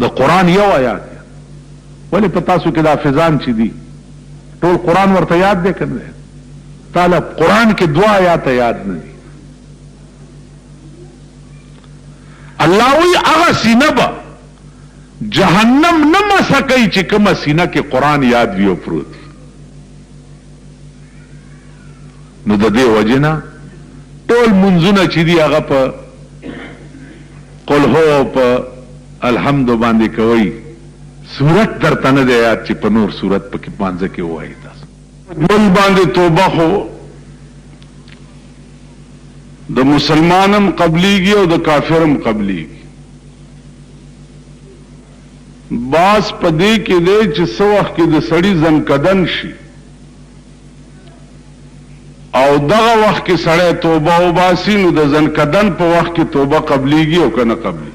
د قرآن یو آیات ولی په تاسو کې د حافظان چې دي ټول قرآن ورته یاد دی کنه تعالی قرآن کې 2 آیات یاد نه دي. الله وی هغه سینه به جهنم نه مسکای چې کومه سینه کې قرآن یاد وی او پروت. نو د دې وجنه ټول منځونه چې دی هغه په قل هو په الحمد باندې کوي صورت درته نه دی یاد چې په نور صورت پکې پانځه کې وایي. تاسو مل باندې توبه خو د مسلمانم قبلیږي او د کافرم قبلیږي. باس پدې کې دی چې څو وخت کې د سړی زنکدن شي او دغه وخت کې سړی توبه وباسي نو د زنکدن په وخت کې توبه قبلیږي او کنه قبلی.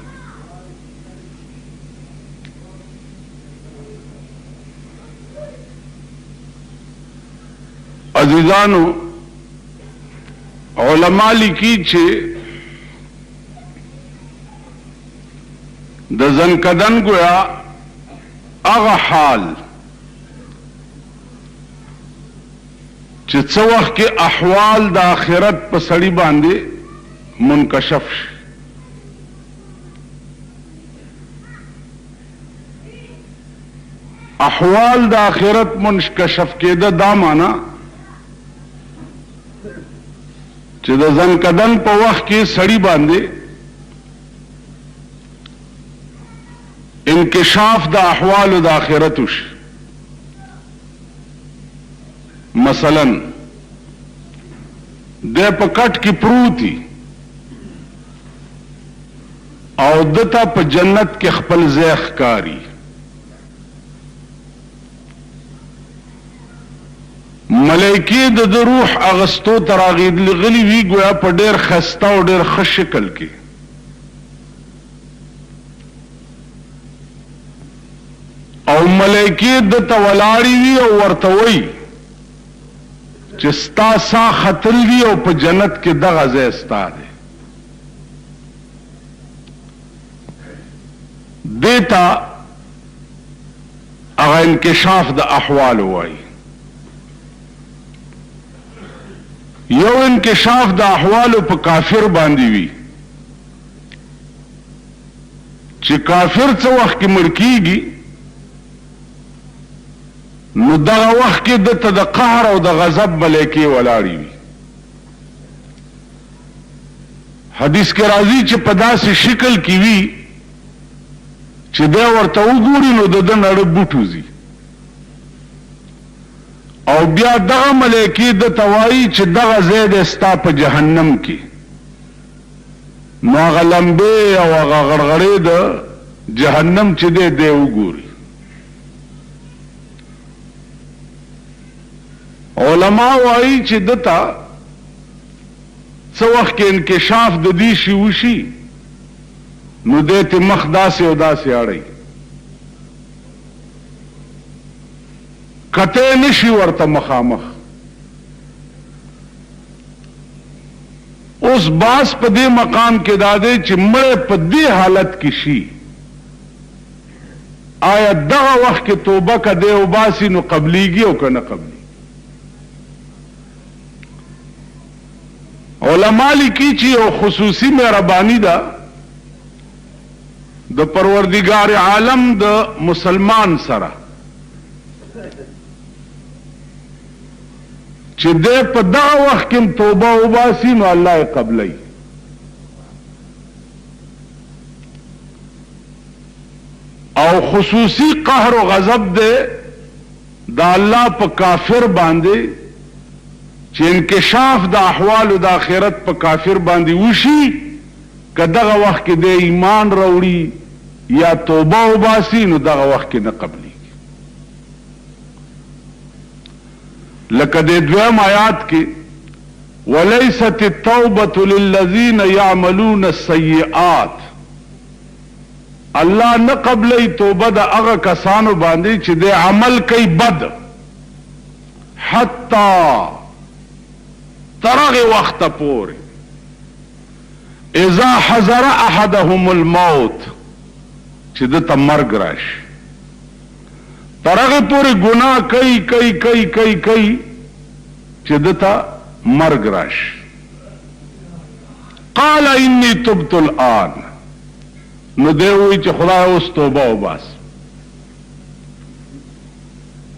عزیزانو علماء لیکي چې د زنکدن گویا هغه حال چې څو وخت کې احوال د آخرت په سړی باندې منکشف شي. احوال د آخرت منکشف کېده دا معنا چې د زنکدن په وخت کې سړی باندې انکشاف د احوال د آخرت وشي. مثلا د په کټ کې پروتي او دته په جنت کې خپل ځای ښکاري. ملائکه د روح اغستو تراغید لغلی وی گویا په ډیر خسته او ډیر ښه شکل کې او ملائکه د تولاړي وی او ورته وی چې ستا سا خطل دی او په جنت کې دغه ځای ستا دی. دیتا هغه انکشاف د احوال وایي. یو انکشاف د احوالو په کافر باندې وي چې کافر څه وخت کې مړ کیږي نو دغه وخت کې دته د قهر او د غضب ملایکې ولاړې وي. حدیث کې راځي چې په داسې شکل کې وي چې دی ورته وګوري نو د ده نړه بوټ وځي او بیا دغه ملایکې دته وایي چې دغه ځای دی ستا په جهنم کې. نو هغه لمبې او هغه غړغړې د جهنم چې دی وګوري. علماء وایي چې دته څه وخت کې انکشاف د دې شي وشي نو دی ته مخ داسې او داسې اړوي کته نشي ورته مخامخ. اوس باس په دې مقام کې داده چې مړ په دې حالت کې شي آیا دغه وخت کې توبه کده او باسي نو قبليږي او کنه قبلي. علماء لیکي چې یو خصوصي مهرباني ده د پروردگار عالم د مسلمان سره چې د په دغه وخت کې توبه وباسي نو الله یې قبلوي. او خصوصي قهر و غضب ده د الله په کافر باندې چې انکشاف د احوال د آخرت په کافر باندې وشي که دغه وخت کې د ایمان راوړي یا توبه وباسي نو دغه وخت کې نه قبلي. لکه د دویم آیات کې ولیست التوبة للذین یعملون السیئات الله نه قبلی توبه د هغه کسانو باندې چې د عمل کوي بد حتی ترغه وخت پورې اذا حضر احدهم الموت چې د مرګ راشي. تر هغه پورې ګناه کوي چې دته مرګ راشي. قال انی تبت الآن، نو دی وی چې خدای اوس توبه وباس.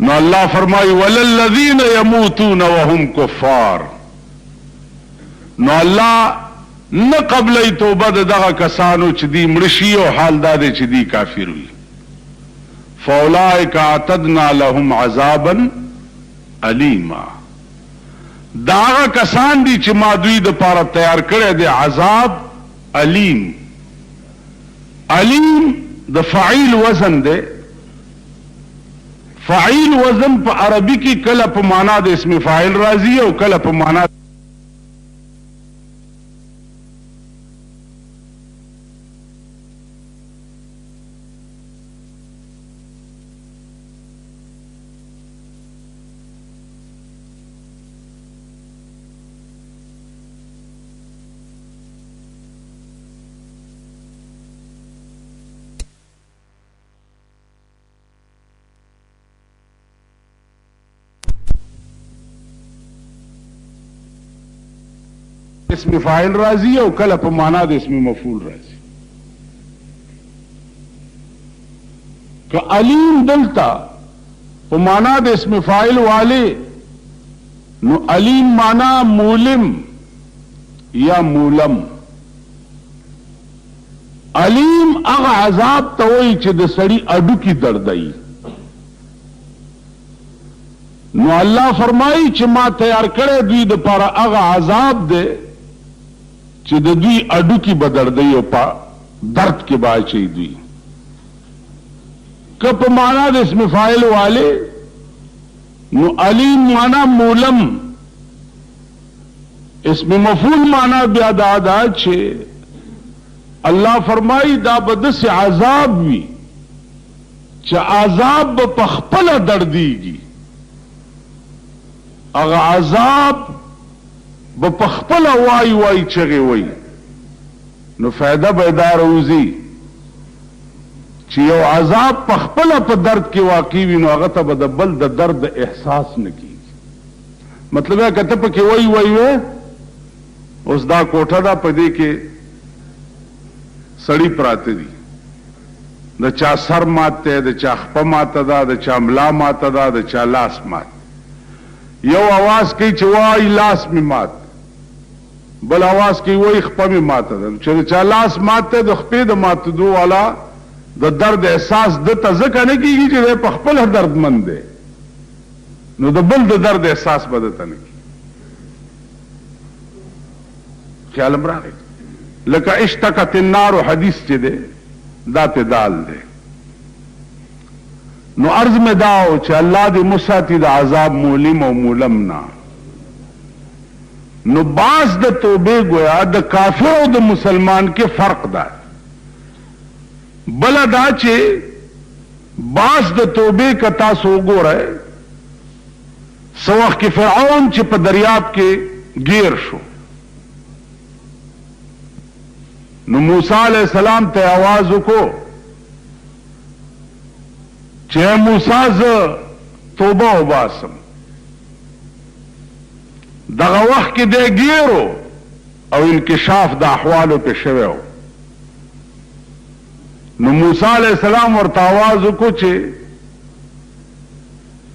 نو الله فرمایي وللذین یموتون وهم کفار، نو الله نه قبلې توبه دغه کسانو چې دی مړشي او حال دا دی چې دی کافر وي. فاولئک اعتدنا لهم عذابا الیما، داغه کسان دي چې ما دوی د پاره تیار کړی دی عذاب علیم. علیم د فعیل وزن دی. فعیل وزن په عربي کې کله په معنا د اسم فاعل راځي او کله په معنا اسم فاعل راځي او کله په معنا د اسم مفعول راځي. که علیم دلتا په معنا د اسم فاعل والے، نو علیم معنا مولم یا مولم. علیم هغه عذاب ته وایي چې د سړي اډو کې دردایي. نو الله فرمایي چې ما تیار کړی دوی د پاره هغه عذاب دی چې د دوی اډو کې بدردی او په درد کې باچي دوی. که په معنا د اسم فاعل والے، نو علیم معنا مولم. اسم مفعول معنا بیا دا چې الله فرمایي دا بدس عذاب وي چې عذاب په خپل درديږي. هغه عذاب په خپل وای چغه وای. نو فائدہ بیدار اوزی چې یو عذاب په خپل په درد کې واقع وي، نو هغه ته به د بل د درد احساس نه کیږي. مطلب ہے کته په کې وای اوس دا کوټه دا پدې کې سړی پراته دي، د چا سر ماته، د چا خپه ماته ده، د چا ملا ماته ده، د چا لاس مات. یو आवाज کوي چې وای لاس می مات، بل आवाज کوي وای خپه می ماته ده. چې چا لاس ماته د خپې د ماتدو والا د درد احساس د تزکه نه کیږي چې په خپل دردمند دی، نو د بل د درد احساس بدته نه کیږي. خیال راغی لکه اشتقت النار حدیث چې ده دا ته دال ده. نو عرض میں داو چې الله دې مساتی د عذاب مولم او مولم نه. نو باز د توبه گویا د کافر او د مسلمان کې فرق ده. بل دا چې باز د توبه کتا سو ګوره سوخ کې فرعون چې په دریاب کې گیر شو، نو موسی علیہ السلام ته आवाज وکړو چې موسی ز توبه وباسم. دغه وخت کې دی ګیرو او انکشاف د احوالو په شویو. نو موسی علیہ السلام ورته आवाज وکړو چې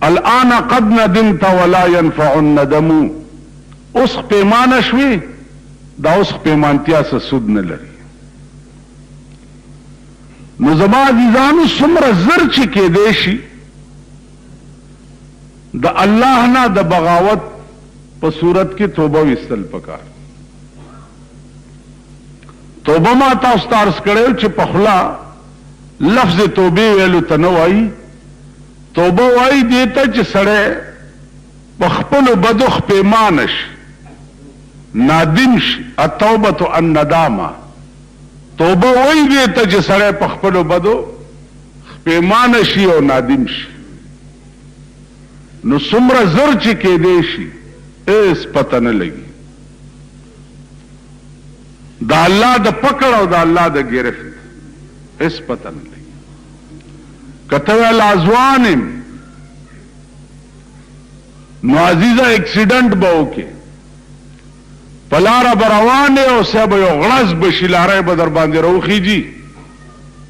الان قد ندمت ولا ينفع الندم. اوس پیمانه شوي، دا اوس پیمانتیا څه سود نه لري. نو زما عزیزانو څومره زر چې کېدی شي د الله نه د بغاوت په صورت کې توبه وستل پکار. توبه ما تاسو ته عرض کړو چې په خلا لفظ توبه ویلو ته نه وایي. توبه وایي دې ته چې سړی په خپلو بدو پیمانه شي، نادم شي. التوبه الندامه. توبه وایي دې ته چې سړی په خپلو بدو پیمانه شي او نادم شي. نو څومره زر چې کېدی شي اس پته نه لګي. دا الله د پکړ او دا الله د گرفت اس پته نه لګي. کته ویل ازوانم نو عزیزه اکسیډنټ به وکې پلاره به روان یې او سیا به یو غړز بشي لاره به در باندې راوخیږي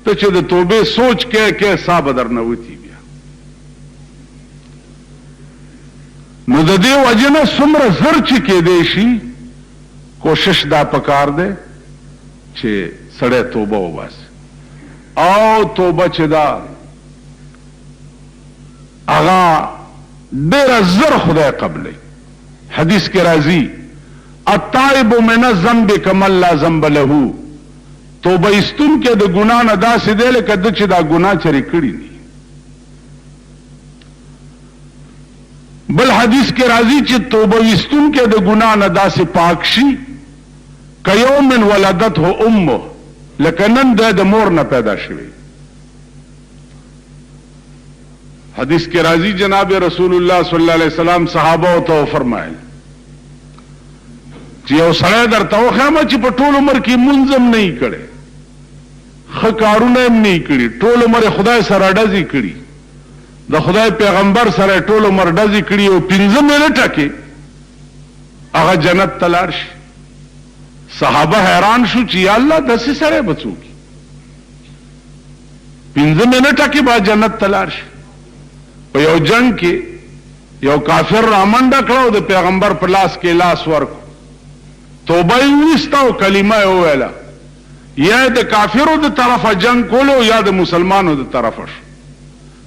ته چې د توبې سوچ کې سا به در نوتي بیا نو د دې وجه نه څومره زر چې کېدی شي کوشش دا پکار دی چې سړی توبه وباسي او توبه چې دا هغه ډېره زر خدای قبلی حدیث کې راځي التائب من الذنب کمن لا ذنب له توبه ایستون کې د ګناه نه داسې دی لکه د چې دا ګناه چرې کړي دي بل حدیث کې راځي چې توبه ایستون کې د ګناه نه داسې پاک شي کیوم ولدته امه لکه نن د مور نه پیدا شوی حدیث کې راځي جناب رسول الله صلی الله علیه وسلم صحابه ته فرمایل چې یو سړی درته وښیم چې په ټول عمر کې منځ هم نه کړي ښه کارونه هم نه کړي ټول عمر خدای سره ډزې کړي د خدای پیغمبر سره ټول عمر ډزې کړي او 15 منټه کې هغه جنت ته لاړ شي صحابه حیران شو چې یا الله داسې سره به څوک 15 منټه کې به جنت ته لاړ شي په یو جنگ کې یو کافر رامنډه کړه او د پیغمبر په لاس کې لاس ورکو توبه یې ویسته او کلمه یې وویله یا د کافرو د طرفه جنگ کولو یا د مسلمانو د طرفه شو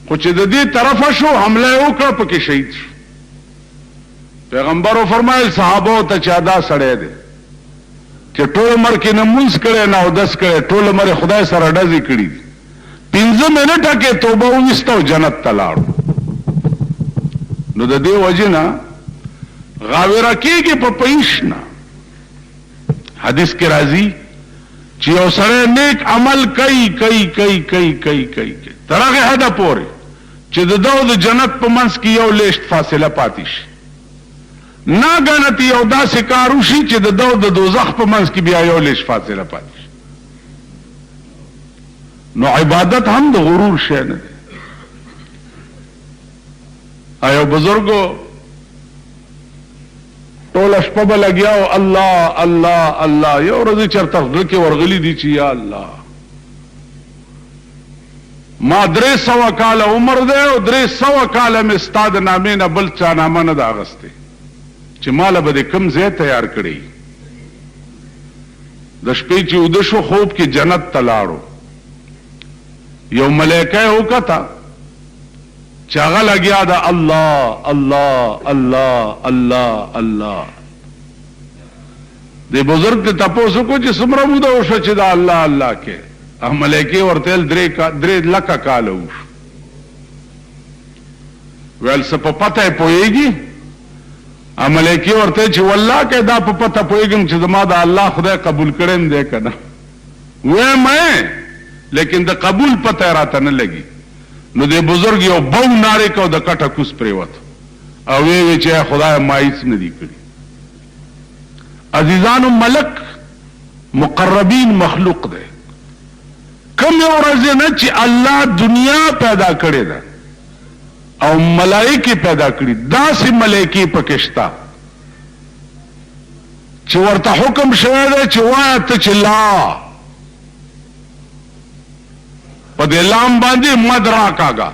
خو چې د دې طرفه شو حمله یې وکړه پکې شهید شو پیغمبر فرمایل صحابو ته چې ادا سړی دی چې ټول عمر کې نه مونځ کړی نه اودس کړی ټول عمر خدای سره ډزې کړي دي 15 منټه کې توبه وویسته او جنت ته لاړو نو د دې وجه نه غاوره کېږي په پیش نه حدیث کې راځي چې یو سړی نیک عمل کوي تر هغه حده پورې چې د ده د جنت په منځ کې یو لیشت فاصله پاتې شي ناګنت یو داسې کار وشي چې د ده د دوزخ په منځ کې بیا یو لیشت فاصله پاتې شي نو عبادت هم د غرور شی نه دی ایو بزرگو ټوله شپه به لګیاو الله الله الله یو ورځ چېرته زړه کې ورغلي دي چې یا الله ما 300 کاله عمر دی او 300 کاله مې ستا د نامې نه بل چا نامه نه ده اخیستې چې ماله به د کوم ځای تیار کړی د شپې چې اوده شو خوب کې جنت ته لاړو یو ملایکه یې وکته چې هغه لګیا ده الله الله الله الله الله د بزرگ ته تپوس وکړو چې څومره موده وشوه چې دا الله الله کې ملایکې ورته ویل 3 لکه کاله وشو ویل څه په پته یې پوهېږي ملایکې ورته چې والله کې دا په پته پوهېږم چې زما د الله خدای قبول کړی دی که نه ویم لیکن د قبول پته راته نه لګي نو د بزرگ یو بو نارې کو د کټه کوس پریوت او وی چې خدای ما هیڅ نه دی کړی عزیزانو ملک مقربین مخلوق دی کم یو ورځ نه چې الله دنیا پیدا کړې ده او ملائکه پیدا کړي داسې ملائکه پکې شته چې ورته حکم شوی دی چې وایه ته چې لا په دې لام باندې مد راکاږه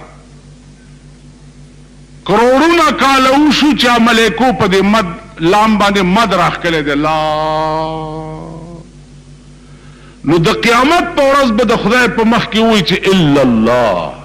کروڑونه کاله وشو چې ملائکو په دې مد لام باندې مد راخکلی دی لا نو د قیامت په ورځ به د خدای په مخ کې وایي چې الا الله